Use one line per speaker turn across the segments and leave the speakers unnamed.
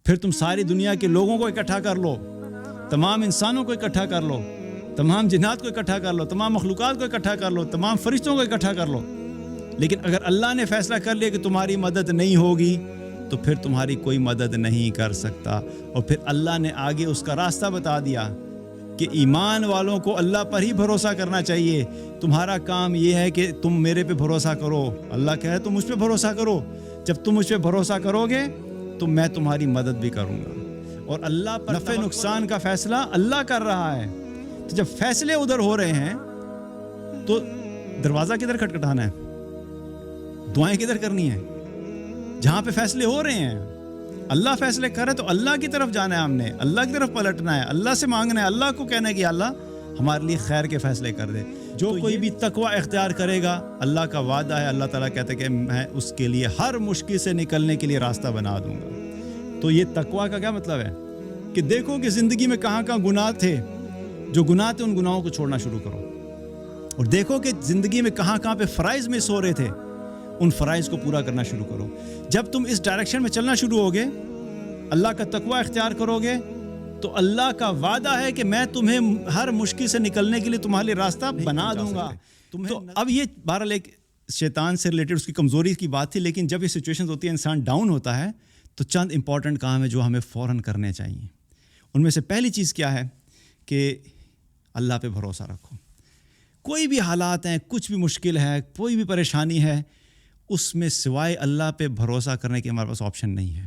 پھر تم ساری دنیا کے لوگوں کو اکٹھا کر لو، تمام انسانوں کو اکٹھا کر لو، تمام جنات کو اکٹھا کر لو، تمام مخلوقات کو اکٹھا کر لو، تمام فرشتوں کو اکٹھا کر لو، لیکن اگر اللہ نے فیصلہ کر لیا کہ تمہاری مدد نہیں ہوگی تو پھر تمہاری کوئی مدد نہیں کر سکتا۔ اور پھر اللہ نے آگے اس کا راستہ بتا دیا کہ ایمان والوں کو اللہ پر ہی بھروسہ کرنا چاہیے۔ تمہارا کام یہ ہے کہ تم میرے پہ بھروسہ کرو، اللہ کہے تم مجھ پہ بھروسہ کرو، جب تم مجھ پہ بھروسہ کرو گے تو میں تمہاری مدد بھی کروں گا۔ اور اللہ پر نفع نقصان کا فیصلہ اللہ کر رہا ہے، تو جب فیصلے ادھر ہو رہے ہیں تو دروازہ کدھر کھٹکھٹانا ہے، دعائیں کدھر کرنی ہیں؟ جہاں پہ فیصلے ہو رہے ہیں اللہ فیصلے کرے تو اللہ کی طرف جانا ہے، ہم نے اللہ کی طرف پلٹنا ہے، اللہ سے مانگنا ہے، اللہ کو کہنا ہے کہ اللہ ہمارے لیے خیر کے فیصلے کر دے۔ جو کوئی بھی تقوی اختیار کرے گا، اللہ کا وعدہ ہے، اللہ تعالیٰ کہتے ہیں کہ میں اس کے لیے ہر مشکل سے نکلنے کے لیے راستہ بنا دوں گا۔ تو یہ تقوی کا کیا مطلب ہے کہ دیکھو کہ زندگی میں کہاں کہاں گناہ تھے، جو گناہ تھے ان گناہوں کو چھوڑنا شروع کرو، اور دیکھو کہ زندگی میں کہاں کہاں پہ فرائض مس ہو رہے تھے، ان فرائض کو پورا کرنا شروع کرو۔ جب تم اس ڈائریکشن میں چلنا شروع ہوگے، اللہ کا تقوی اختیار کرو گے، تو اللہ کا وعدہ ہے کہ میں تمہیں ہر مشکل سے نکلنے کے لیے تمہارے لیے راستہ بنا دوں گا۔ تو اب یہ بہرحال ایک شیطان سے ریلیٹڈ اس کی کمزوری کی بات تھی، لیکن جب یہ سچویشن ہوتی ہے انسان ڈاؤن ہوتا ہے تو چند امپورٹنٹ کام ہے جو ہمیں فوراً کرنے چاہیے۔ ان میں سے پہلی چیز کیا ہے کہ اللہ پہ بھروسہ رکھو۔ کوئی بھی حالات ہیں، کچھ بھی مشکل ہے، کوئی بھی پریشانی ہے، اس میں سوائے اللہ پہ بھروسہ کرنے کے ہمارے پاس آپشن نہیں ہے،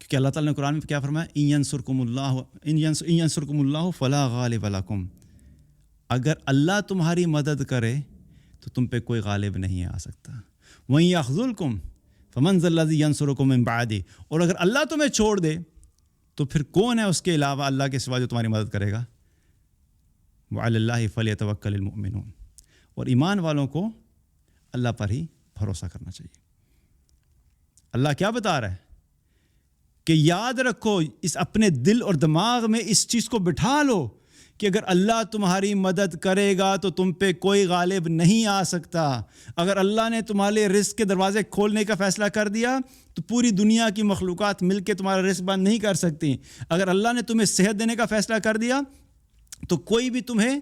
کیونکہ اللہ تعالیٰ نے قرآن میں کیا فرمایا، ان ینصرکم اللہ فلا غالب لکم، اگر اللہ تمہاری مدد کرے تو تم پہ کوئی غالب نہیں آ سکتا، وَإِن يَخْذُلْكُمْ فَمَنْ ذَا الَّذِي يَنصُرُكُم مِّن بَعْدِهِ، اور اگر اللہ تمہیں چھوڑ دے تو پھر کون ہے اس کے علاوہ اللہ کے سوا جو تمہاری مدد کرے گا؟ وَعَلَى اللَّهِ فَلْيَتَوَكَّلِ الْمُؤْمِنُونَ، اور ایمان والوں کو اللہ پر ہی بھروسہ کرنا چاہیے۔ اللہ کیا بتا رہا ہے کہ یاد رکھو، اس اپنے دل اور دماغ میں اس چیز کو بٹھا لو کہ اگر اللہ تمہاری مدد کرے گا تو تم پہ کوئی غالب نہیں آ سکتا۔ اگر اللہ نے تمہارے لیے رزق کے دروازے کھولنے کا فیصلہ کر دیا تو پوری دنیا کی مخلوقات مل کے تمہارا رزق بند نہیں کر سکتی۔ اگر اللہ نے تمہیں صحت دینے کا فیصلہ کر دیا تو کوئی بھی تمہیں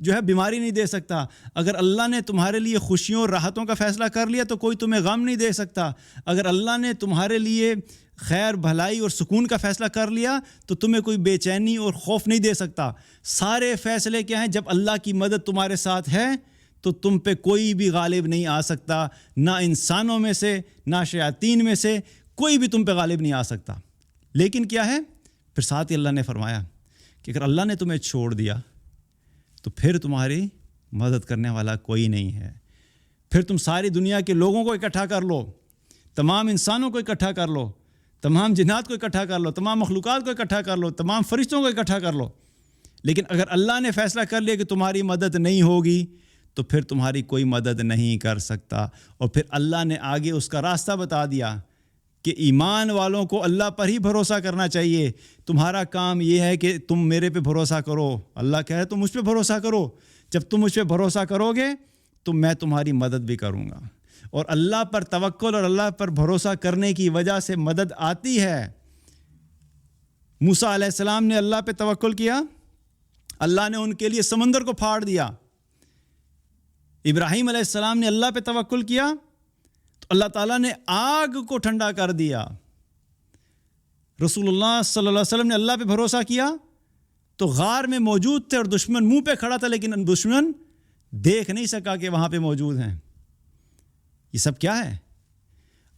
جو ہے بیماری نہیں دے سکتا۔ اگر اللہ نے تمہارے لیے خوشیوں اور راحتوں کا فیصلہ کر لیا تو کوئی تمہیں غم نہیں دے سکتا۔ اگر اللہ نے تمہارے لیے خیر بھلائی اور سکون کا فیصلہ کر لیا تو تمہیں کوئی بے چینی اور خوف نہیں دے سکتا۔ سارے فیصلے کیا ہیں؟ جب اللہ کی مدد تمہارے ساتھ ہے تو تم پہ کوئی بھی غالب نہیں آ سکتا، نہ انسانوں میں سے نہ شیاطین میں سے کوئی بھی تم پہ غالب نہیں آ سکتا۔ لیکن کیا ہے؟ پھر ساتھ ہی اللہ نے فرمایا کہ اگر اللہ نے تمہیں چھوڑ دیا تو پھر تمہاری مدد کرنے والا کوئی نہیں ہے۔ پھر تم ساری دنیا کے لوگوں کو اکٹھا کر لو، تمام انسانوں کو اکٹھا کر لو، تمام جنات کو اکٹھا کر لو، تمام مخلوقات کو اکٹھا کر لو، تمام فرشتوں کو اکٹھا کر لو، لیکن اگر اللہ نے فیصلہ کر لیا کہ تمہاری مدد نہیں ہوگی تو پھر تمہاری کوئی مدد نہیں کر سکتا۔ اور پھر اللہ نے آگے اس کا راستہ بتا دیا کہ ایمان والوں کو اللہ پر ہی بھروسہ کرنا چاہیے۔ تمہارا کام یہ ہے کہ تم میرے پہ بھروسہ کرو، اللہ کہے تم مجھ پہ بھروسہ کرو، جب تم مجھ پہ بھروسہ کرو گے تو میں تمہاری مدد بھی کروں گا۔ اور اللہ پر توکل اور اللہ پر بھروسہ کرنے کی وجہ سے مدد آتی ہے۔ موسیٰ علیہ السلام نے اللہ پہ توکل کیا، اللہ نے ان کے لیے سمندر کو پھاڑ دیا۔ ابراہیم علیہ السلام نے اللہ پہ توکل کیا تو اللہ تعالیٰ نے آگ کو ٹھنڈا کر دیا۔ رسول اللہ صلی اللہ علیہ وسلم نے اللہ پہ بھروسہ کیا تو غار میں موجود تھے اور دشمن منہ پہ کھڑا تھا، لیکن دشمن دیکھ نہیں سکا کہ وہاں پہ موجود ہیں۔ یہ سب کیا ہے؟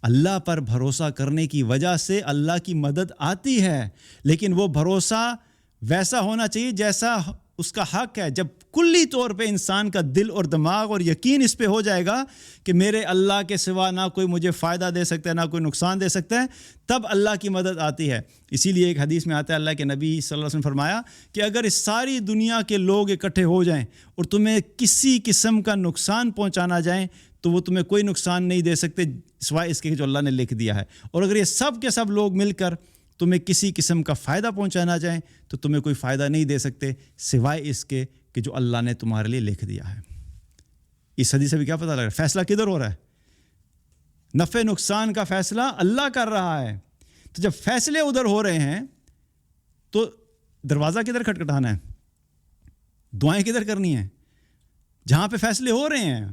اللہ پر بھروسہ کرنے کی وجہ سے اللہ کی مدد آتی ہے، لیکن وہ بھروسہ ویسا ہونا چاہیے جیسا اس کا حق ہے۔ جب کلی طور پہ انسان کا دل اور دماغ اور یقین اس پہ ہو جائے گا کہ میرے اللہ کے سوا نہ کوئی مجھے فائدہ دے سکتا ہے نہ کوئی نقصان دے سکتا ہے، تب اللہ کی مدد آتی ہے۔ اسی لیے ایک حدیث میں آتا ہے، اللہ کے نبی صلی اللہ علیہ وسلم فرمایا کہ اگر اس ساری دنیا کے لوگ اکٹھے ہو جائیں اور تمہیں کسی قسم کا نقصان پہنچانا جائیں تو وہ تمہیں کوئی نقصان نہیں دے سکتے سوائے اس کے جو اللہ نے لکھ دیا ہے۔ اور اگر یہ سب کے سب لوگ مل کر تمہیں کسی قسم کا فائدہ پہنچانا جائیں تو تمہیں کوئی فائدہ نہیں دے سکتے سوائے اس کے کہ جو اللہ نے تمہارے لیے لکھ دیا ہے۔ اس حدیث سے بھی کیا پتہ لگ رہا ہے؟ فیصلہ کدھر ہو رہا ہے؟ نفع نقصان کا فیصلہ اللہ کر رہا ہے۔ تو جب فیصلے ادھر ہو رہے ہیں تو دروازہ کدھر کھٹکھٹانا ہے؟ دعائیں کدھر کرنی ہیں؟ جہاں پہ فیصلے ہو رہے ہیں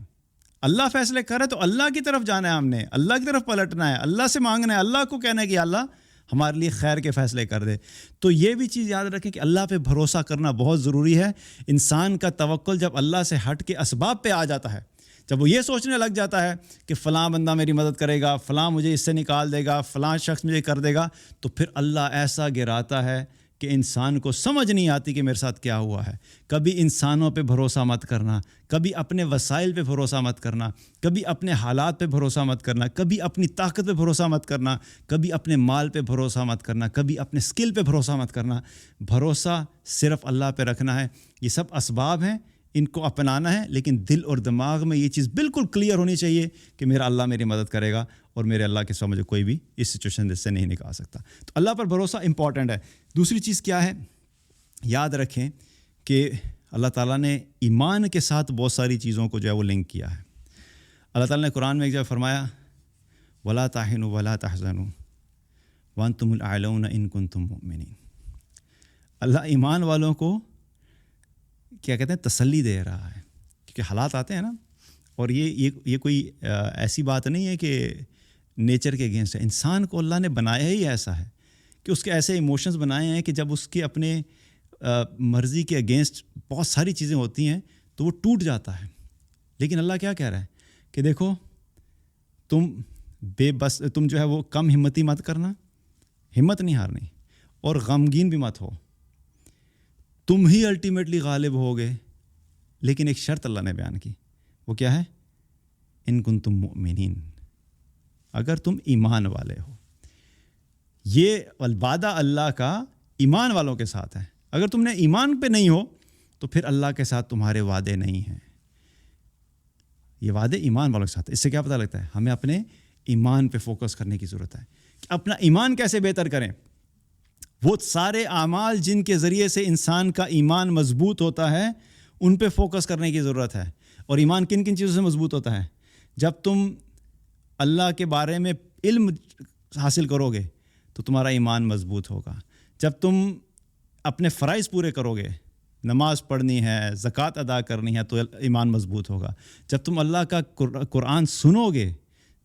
اللہ فیصلے کر رہا ہے تو اللہ کی طرف جانا ہے، ہم نے اللہ کی طرف پلٹنا ہے، اللہ سے مانگنا ہے، اللہ کو کہنا ہے کہ اللہ ہمارے لیے خیر کے فیصلے کر دے۔ تو یہ بھی چیز یاد رکھیں کہ اللہ پہ بھروسہ کرنا بہت ضروری ہے۔ انسان کا توکل جب اللہ سے ہٹ کے اسباب پہ آ جاتا ہے، جب وہ یہ سوچنے لگ جاتا ہے کہ فلاں بندہ میری مدد کرے گا، فلاں مجھے اس سے نکال دے گا، فلاں شخص مجھے کر دے گا، تو پھر اللہ ایسا گراتا ہے کہ انسان کو سمجھ نہیں آتی کہ میرے ساتھ کیا ہوا ہے۔ کبھی انسانوں پہ بھروسہ مت کرنا، کبھی اپنے وسائل پہ بھروسہ مت کرنا، کبھی اپنے حالات پہ بھروسہ مت کرنا، کبھی اپنی طاقت پہ بھروسہ مت کرنا، کبھی اپنے مال پہ بھروسہ مت کرنا، کبھی اپنے سکل پہ بھروسہ مت کرنا۔ بھروسہ صرف اللہ پہ رکھنا ہے۔ یہ سب اسباب ہیں، ان کو اپنانا ہے، لیکن دل اور دماغ میں یہ چیز بالکل کلیئر ہونی چاہیے کہ میرا اللہ میری مدد کرے گا اور میرے اللہ کے سوا مجھے کوئی بھی اس سچویشن سے نہیں نکال سکتا۔ تو اللہ پر بھروسہ امپورٹنٹ ہے۔ دوسری چیز کیا ہے؟ یاد رکھیں کہ اللہ تعالیٰ نے ایمان کے ساتھ بہت ساری چیزوں کو جو ہے وہ لنک کیا ہے۔ اللہ تعالیٰ نے قرآن میں ایک جگہ فرمایا وَلَا تَحِنُوا وَلَا تَحْزَنُوا وَأَنْتُمُ الْأَعْلَوْنَ إِن كُنتُم مُؤْمِنِينَ۔ اللہ ایمان والوں کو کیا کہتے ہیں؟ تسلی دے رہا ہے، کیونکہ حالات آتے ہیں نا، اور یہ کوئی ایسی بات نہیں ہے کہ نیچر کے اگینسٹ ہے۔ انسان کو اللہ نے بنایا ہی ایسا ہے کہ اس کے ایسے ایموشنز بنائے ہیں کہ جب اس کے اپنے مرضی کے اگینسٹ بہت ساری چیزیں ہوتی ہیں تو وہ ٹوٹ جاتا ہے۔ لیکن اللہ کیا کہہ رہا ہے کہ دیکھو تم جو ہے وہ کم ہمتی مت کرنا، ہمت نہیں ہارنی، اور غمگین بھی مت ہو، تم ہی الٹیمیٹلی غالب ہوگے۔ لیکن ایک شرط اللہ نے بیان کی، وہ کیا ہے؟ ان کنتم مؤمنین، اگر تم ایمان والے ہو۔ یہ وعدہ اللہ کا ایمان والوں کے ساتھ ہے۔ اگر تم نے ایمان پہ نہیں ہو تو پھر اللہ کے ساتھ تمہارے وعدے نہیں ہیں۔ یہ وعدے ایمان والوں کے ساتھ۔ اس سے کیا پتہ لگتا ہے؟ ہمیں اپنے ایمان پہ فوکس کرنے کی ضرورت ہے کہ اپنا ایمان کیسے بہتر کریں۔ وہ سارے اعمال جن کے ذریعے سے انسان کا ایمان مضبوط ہوتا ہے ان پہ فوکس کرنے کی ضرورت ہے۔ اور ایمان کن کن چیزوں سے مضبوط ہوتا ہے؟ جب تم اللہ کے بارے میں علم حاصل کرو گے تو تمہارا ایمان مضبوط ہوگا۔ جب تم اپنے فرائض پورے کرو گے، نماز پڑھنی ہے، زکوٰۃ ادا کرنی ہے، تو ایمان مضبوط ہوگا۔ جب تم اللہ کا قرآن سنو گے،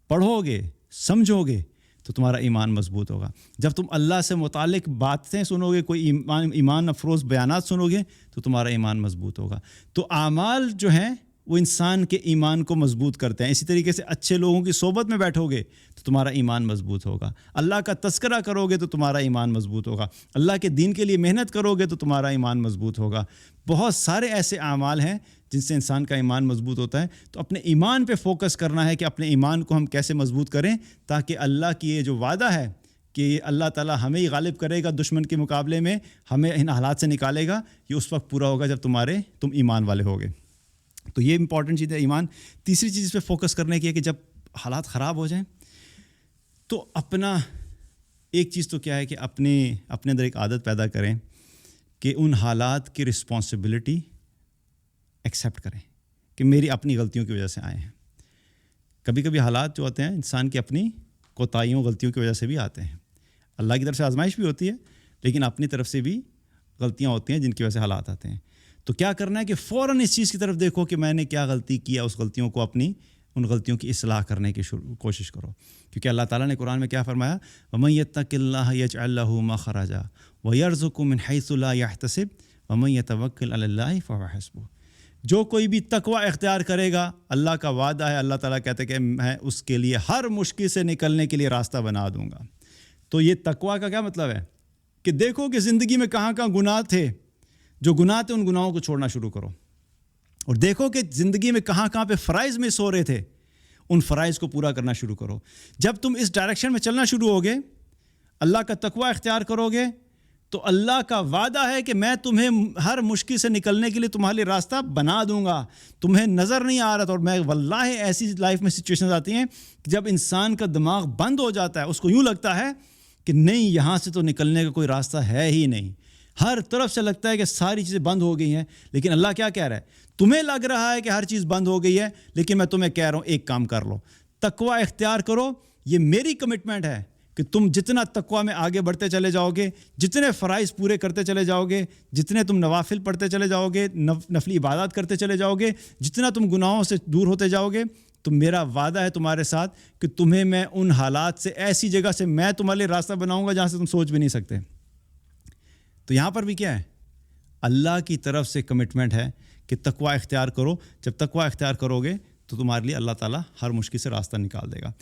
پڑھو گے، سمجھو گے تو تمہارا ایمان مضبوط ہوگا۔ جب تم اللہ سے متعلق باتیں سنو گے، کوئی ایمان افروز بیانات سنو گے تو تمہارا ایمان مضبوط ہوگا۔ تو اعمال جو ہیں وہ انسان کے ایمان کو مضبوط کرتے ہیں۔ اسی طریقے سے اچھے لوگوں کی صحبت میں بیٹھو گے تو تمہارا ایمان مضبوط ہوگا۔ اللہ کا تذکرہ کرو گے تو تمہارا ایمان مضبوط ہوگا۔ اللہ کے دین کے لیے محنت کرو گے تو تمہارا ایمان مضبوط ہوگا۔ بہت سارے ایسے اعمال ہیں جن سے انسان کا ایمان مضبوط ہوتا ہے۔ تو اپنے ایمان پہ فوکس کرنا ہے کہ اپنے ایمان کو ہم کیسے مضبوط کریں تاکہ اللہ کی یہ جو وعدہ ہے کہ اللہ تعالیٰ ہمیں ہی غالب کرے گا دشمن کے مقابلے میں، ہمیں ان حالات سے نکالے گا، یہ اس وقت پورا ہوگا جب تم ایمان والے ہوگے۔ تو یہ امپورٹنٹ چیز ہے ایمان۔ تیسری چیز پہ فوکس کرنے کی ہے کہ جب حالات خراب ہو جائیں تو اپنا ایک چیز تو کیا ہے کہ اپنے اندر ایک عادت پیدا کریں کہ ان حالات کی رسپانسبلٹی ایکسیپٹ کریں کہ میری اپنی غلطیوں کی وجہ سے آئے ہیں۔ کبھی کبھی حالات جو ہوتے ہیں انسان کی اپنی کوتاہیوں غلطیوں کی وجہ سے بھی آتے ہیں۔ اللہ کی طرف سے آزمائش بھی ہوتی ہے لیکن اپنی طرف سے بھی غلطیاں ہوتی ہیں جن کی وجہ سے حالات آتے ہیں۔ تو کیا کرنا ہے کہ فوراً اس چیز کی طرف دیکھو کہ میں نے کیا غلطی کیا، اس غلطیوں کو ان غلطیوں کی اصلاح کرنے کی کوشش کرو، کیونکہ اللہ تعالیٰ نے قرآن میں کیا فرمایا؟ وَمَن يَتَّقِ اللَّهَ يَجْعَل لَّهُ مَخْرَجًا وَيَرْزُقْهُ مِنْ حَيْثُ لَا يَحْتَسِبُ وَمَن يَتَوَكَّلْ عَلَى اللَّهِ فَهُوَ حَسْبُهُ۔ جو کوئی بھی تقوی اختیار کرے گا، اللہ کا وعدہ ہے، اللہ تعالیٰ کہتے ہیں کہ میں اس کے لیے ہر مشکل سے نکلنے کے لیے راستہ بنا دوں گا۔ تو یہ تقوی کا کیا مطلب ہے؟ کہ دیکھو کہ زندگی میں کہاں کہاں گناہ تھے، جو گناہ تھے ان گناہوں کو چھوڑنا شروع کرو، اور دیکھو کہ زندگی میں کہاں کہاں پہ فرائض مس ہو رہے تھے، ان فرائض کو پورا کرنا شروع کرو۔ جب تم اس ڈائریکشن میں چلنا شروع ہوگے، اللہ کا تقوی اختیار کرو گے، تو اللہ کا وعدہ ہے کہ میں تمہیں ہر مشکل سے نکلنے کے لیے تمہارے لیے راستہ بنا دوں گا۔ تمہیں نظر نہیں آ رہا تھا، اور میں واللہ ایسی لائف میں سچویشنز آتی ہیں کہ جب انسان کا دماغ بند ہو جاتا ہے، اس کو یوں لگتا ہے کہ نہیں، یہاں سے تو نکلنے کا کوئی راستہ ہے ہی نہیں، ہر طرف سے لگتا ہے کہ ساری چیزیں بند ہو گئی ہیں۔ لیکن اللہ کیا کہہ رہا ہے؟ تمہیں لگ رہا ہے کہ ہر چیز بند ہو گئی ہے، لیکن میں تمہیں کہہ رہا ہوں ایک کام کر لو، تقوی اختیار کرو۔ یہ میری کمٹمنٹ ہے کہ تم جتنا تقویٰ میں آگے بڑھتے چلے جاؤ گے، جتنے فرائض پورے کرتے چلے جاؤ گے، جتنے تم نوافل پڑھتے چلے جاؤ گے، نفلی عبادات کرتے چلے جاؤ گے، جتنا تم گناہوں سے دور ہوتے جاؤ گے، تو میرا وعدہ ہے تمہارے ساتھ کہ تمہیں میں ان حالات سے، ایسی جگہ سے میں تمہارے لیے راستہ بناؤں گا جہاں سے تم سوچ بھی نہیں سکتے۔ تو یہاں پر بھی کیا ہے؟ اللہ کی طرف سے کمٹمنٹ ہے کہ تقویٰ اختیار کرو۔ جب تقویٰ اختیار کرو گے تو تمہارے لیے اللہ تعالیٰ ہر مشکل سے راستہ نکال دے گا۔